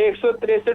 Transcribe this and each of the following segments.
163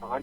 5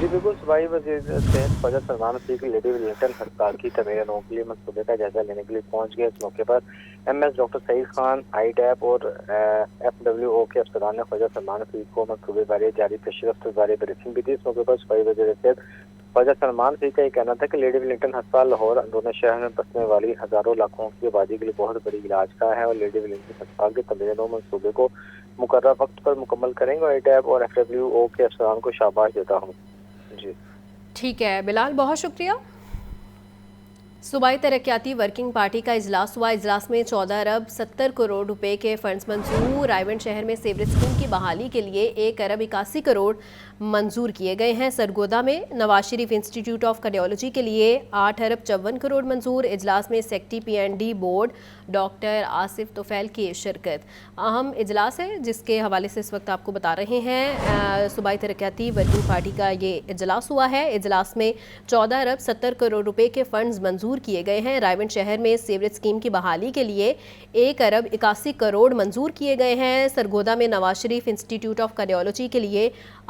جی بالکل، صوبائی وزیر صحت خواجہ سلمان رفیق لیڈی ولنگٹن ہسپتال کی تعمیر نو کے لیے منصوبے کا جائزہ لینے کے لیے پہنچ گئے۔ اس موقع پر ایم ایس ڈاکٹر سعید خان، آئی ڈیپ اور ایف ڈبلیو او کے افسران نے خواجہ سلمان رفیق کو منصوبے بارے جاری پیش رفت بارے بریفنگ بھی دی۔ اس موقع پر صوبائی وزیر صحت خواجہ سلمان رفیق کا یہ کہنا تھا کہ لیڈی ولنگٹن ہسپتال لاہور اندرون شہر میں بسنے والی ہزاروں لاکھوں کی آبادی کے لیے بہت بڑی علاج کا ہے اور لیڈی ولنگٹن ہسپتال کے تعمیر نو منصوبے کو مقررہ وقت پر مکمل کریں گے اور آئی ڈیپ اور ایف ڈبلیو او کے افسران کو شاباش دیتا ہوں۔ جی ٹھیک ہے بلال، بہت شکریہ۔ صوبائی ترقیاتی ورکنگ پارٹی کا اجلاس ہوا۔ اجلاس میں 14 ارب 70 کروڑ روپے کے فنڈز منظور۔ رائیونڈ شہر میں سیوریج اسکیم کی بحالی کے لیے 1 ارب 81 کروڑ منظور کیے گئے ہیں۔ سرگودا میں Nawaz Sharif institute of cardiology کے لیے 8 ارب 54 کروڑ منظور۔ اجلاس میں secretary P N D board doctor Asif Tufail کی شرکت۔ اہم اجلاس ہے جس کے حوالے سے اس وقت آپ کو بتا رہے ہیں۔ صوبائی ترقیاتی ورکنگ پارٹی کا یہ اجلاس ہوا ہے۔ اجلاس میں 14 ارب 70 کروڑ روپے کے فنڈز منظور کیے گئے ہیں۔ رائیونڈ شہر میں سیوریج اسکیم کی بحالی کے لیے 1 ارب 81 کروڑ منظور کیے گئے ہیں۔ سرگودا میں Nawaz Sharif institute of cardiology کے لیے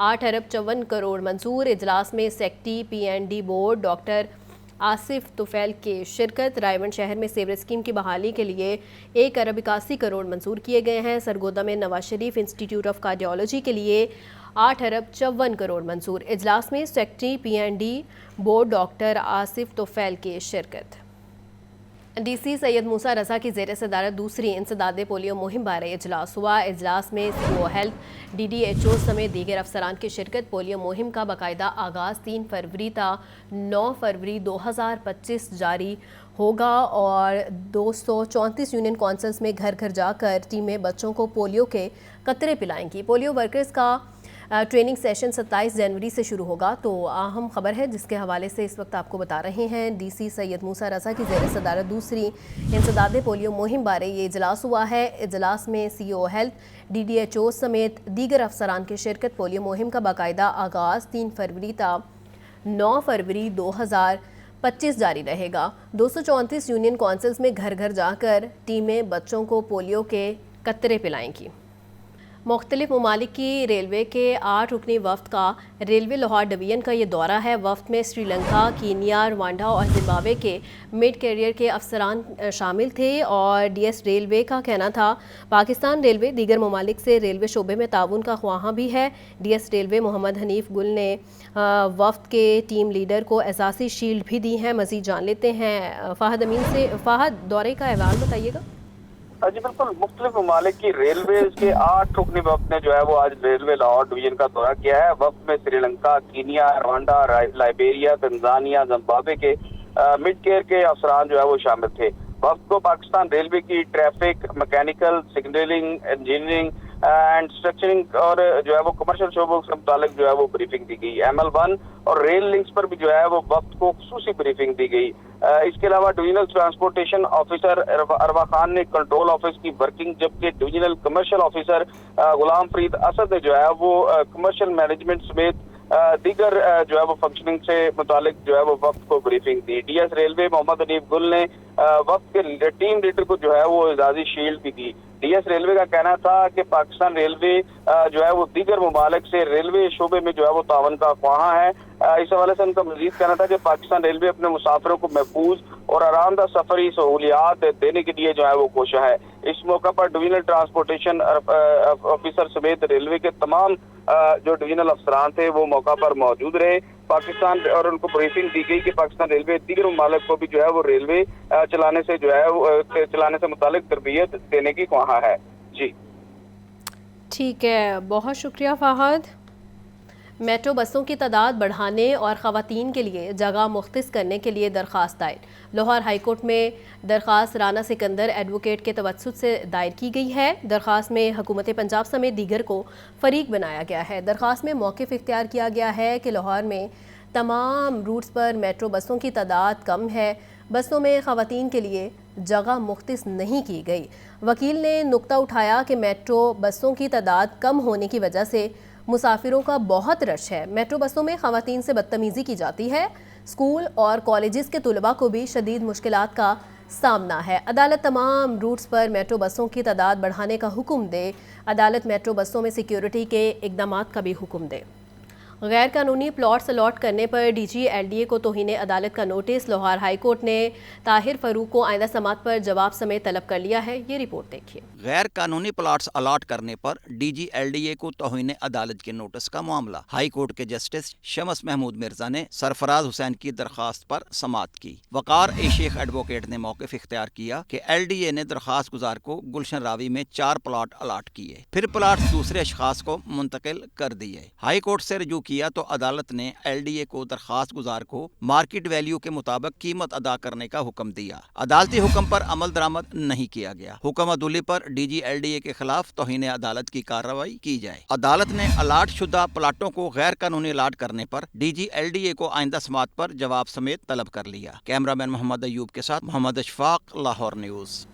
8 ارب 54 کروڑ منظور۔ اجلاس میں secretary P N D board doctor Asif Tufail کی شرکت۔ رائیونڈ شہر میں سیوریج اسکیم کی بحالی کے لیے 1 ارب 81 کروڑ منظور کیے گئے ہیں۔ سرگودا میں Nawaz Sharif institute of cardiology کے لیے 8 ارب 54 کروڑ منظور۔ اجلاس میں secretary P N D board doctor Asif Tufail کی شرکت۔ ڈی سی سید موسیٰ رضا کی زیر صدارت دوسری انسداد پولیو مہم بارے اجلاس ہوا۔ اجلاس میں C O health, D D H O سمیت دیگر افسران کی شرکت۔ پولیو مہم کا باقاعدہ آغاز 3 فروری تا 9 فروری 2025 جاری ہوگا اور 234 یونین کونسلز میں گھر گھر جا کر ٹیمیں بچوں کو پولیو کے قطرے پلائیں گی۔ پولیو ورکرز کا ٹریننگ سیشن 27 جنوری سے شروع ہوگا۔ تو اہم خبر ہے جس کے حوالے سے اس وقت آپ کو بتا رہے ہیں۔ ڈی سی سید موسیٰ رضا کی زیر صدارت دوسری انسداد پولیو مہم بارے یہ اجلاس ہوا ہے۔ اجلاس میں C O health, D D H O سمیت دیگر افسران کی شرکت۔ پولیو مہم کا باقاعدہ آغاز 3 فروری تا 9 فروری 2025 جاری رہے گا۔ 234 یونین کونسلز میں گھر گھر جا کر ٹیمیں بچوں کو پولیو کے قطرے پلائیں گی۔ مختلف ممالک کی ریلوے کے 8 رکنی وفد کا ریلوے لاہور ڈویژن کا یہ دورہ ہے۔ وفد میں سری لنکا، کینیا، روانڈا اور زمبابوے کے مڈ کیریئر کے افسران شامل تھے اور ڈی ایس ریلوے کا کہنا تھا پاکستان ریلوے دیگر ممالک سے ریلوے شعبے میں تعاون کا خواہاں بھی ہے۔ ڈی ایس ریلوے محمد حنیف گل نے وفد کے ٹیم لیڈر کو اعزازی شیلڈ بھی دی ہیں۔ مزید جان لیتے ہیں فہد امین سے۔ فہد، دورے کا احوال بتائیے گا۔ جی بالکل، مختلف ممالک کی ریلویز کے 8 رکنی وفد نے جو ہے وہ آج ریلوے لاہور ڈویژن کا دورہ کیا ہے۔ وفد میں Sri Lanka, Kenya, Rwanda, Liberia, Tanzania, Zimbabwe کے مڈ کیئر کے افسران جو ہے وہ شامل تھے۔ وفد کو پاکستان ریلوے کی traffic, mechanical, signalling, engineering and structuring اور جو ہے وہ کمرشل شعبوں سے متعلق جو ہے وہ بریفنگ دی گئی۔ ایم ایل 1 اور ریل لنکس پر بھی جو ہے وہ وفد کو خصوصی بریفنگ دی گئی۔ اس کے علاوہ ڈویژنل ٹرانسپورٹیشن آفیسر اروا خان نے کنٹرول آفس کی ورکنگ، جبکہ divisional commercial officer Ghulam Farid Asad نے جو ہے وہ کمرشل مینجمنٹ سمیت دیگر جو ہے وہ فنکشننگ سے متعلق جو ہے وہ وفد کو بریفنگ دی۔ ڈی ایس ریلوے محمد حنیف گل نے وفد کے ٹیم لیڈر کو جو ہے وہ اعزازی شیلڈ بھی دی۔ ڈی ایس ریلوے کا کہنا تھا کہ پاکستان ریلوے جو ہے وہ دیگر ممالک سے ریلوے شعبے میں جو ہے وہ تعاون کا خواہاں ہے۔ اس حوالے سے ان کا مزید کہنا تھا کہ پاکستان ریلوے اپنے مسافروں کو محفوظ اور آرام دہ سفری سہولیات دینے کے لیے جو ہے وہ کوشاں ہے۔ اس موقع پر ڈویژنل ٹرانسپورٹیشن آفیسر سمیت ریلوے کے تمام جو ڈویژنل افسران تھے وہ موقع پر موجود رہے۔ پاکستان اور ان کو بریفنگ دی گئی کہ پاکستان ریلوے دیگر ممالک کو بھی جو ہے وہ ریلوے چلانے سے متعلق تربیت دینے کی خواہاں ہے۔ جی ٹھیک ہے، بہت شکریہ فہد۔ میٹرو بسوں کی تعداد بڑھانے اور خواتین کے لیے جگہ مختص کرنے کے لیے درخواست دائر۔ لاہور ہائی کورٹ میں درخواست رانا سکندر ایڈوکیٹ کے توسط سے دائر کی گئی ہے۔ درخواست میں حکومت پنجاب سمیت دیگر کو فریق بنایا گیا ہے۔ درخواست میں موقف اختیار کیا گیا ہے کہ لاہور میں تمام روٹس پر میٹرو بسوں کی تعداد کم ہے، بسوں میں خواتین کے لیے جگہ مختص نہیں کی گئی۔ وکیل نے نقطہ اٹھایا کہ میٹرو بسوں کی تعداد کم ہونے کی وجہ سے مسافروں کا بہت رش ہے۔ میٹرو بسوں میں خواتین سے بدتمیزی کی جاتی ہے۔ اسکول اور کالجز کے طلباء کو بھی شدید مشکلات کا سامنا ہے۔ عدالت تمام روٹس پر میٹرو بسوں کی تعداد بڑھانے کا حکم دے۔ عدالت میٹرو بسوں میں سیکیورٹی کے اقدامات کا بھی حکم دے۔ غیر قانونی پلاٹس الاٹ کرنے پر D G L D A کو توہین عدالت کا نوٹس۔ لاہور ہائی کورٹ نے طاہر فاروق کو آئندہ سماعت پر جواب سمیت طلب کر لیا ہے۔ یہ رپورٹ دیکھیے۔ غیر قانونی پلاٹس الاٹ کرنے پر D G L D A کو توہین عدالت کے نوٹس کا معاملہ۔ ہائی کورٹ کے جسٹس شمس محمود مرزا نے سرفراز حسین کی درخواست پر سماعت کی۔ وقار اے شیخ ایڈوکیٹ نے موقف اختیار کیا کہ ایل ڈی اے نے درخواست گزار کو گلشن راوی میں 4 پلاٹ الاٹ کیے، پھر پلاٹس دوسرے اشخاص کو منتقل کر دیے۔ ہائی کورٹ سے رجوع کیا تو عدالت نے ایل ڈی اے کو درخواست گزار کو مارکیٹ ویلیو کے مطابق قیمت ادا کرنے کا حکم دیا۔ عدالتی حکم پر عمل درآمد نہیں کیا گیا۔ حکم عدولی پر D G L D A کے خلاف توہین عدالت کی کارروائی کی جائے۔ عدالت نے الاٹ شدہ پلاٹوں کو غیر قانونی الاٹ کرنے پر D G L D A کو آئندہ سماعت پر جواب سمیت طلب کر لیا۔ کیمرہ مین محمد ایوب کے ساتھ محمد اشفاق، لاہور نیوز۔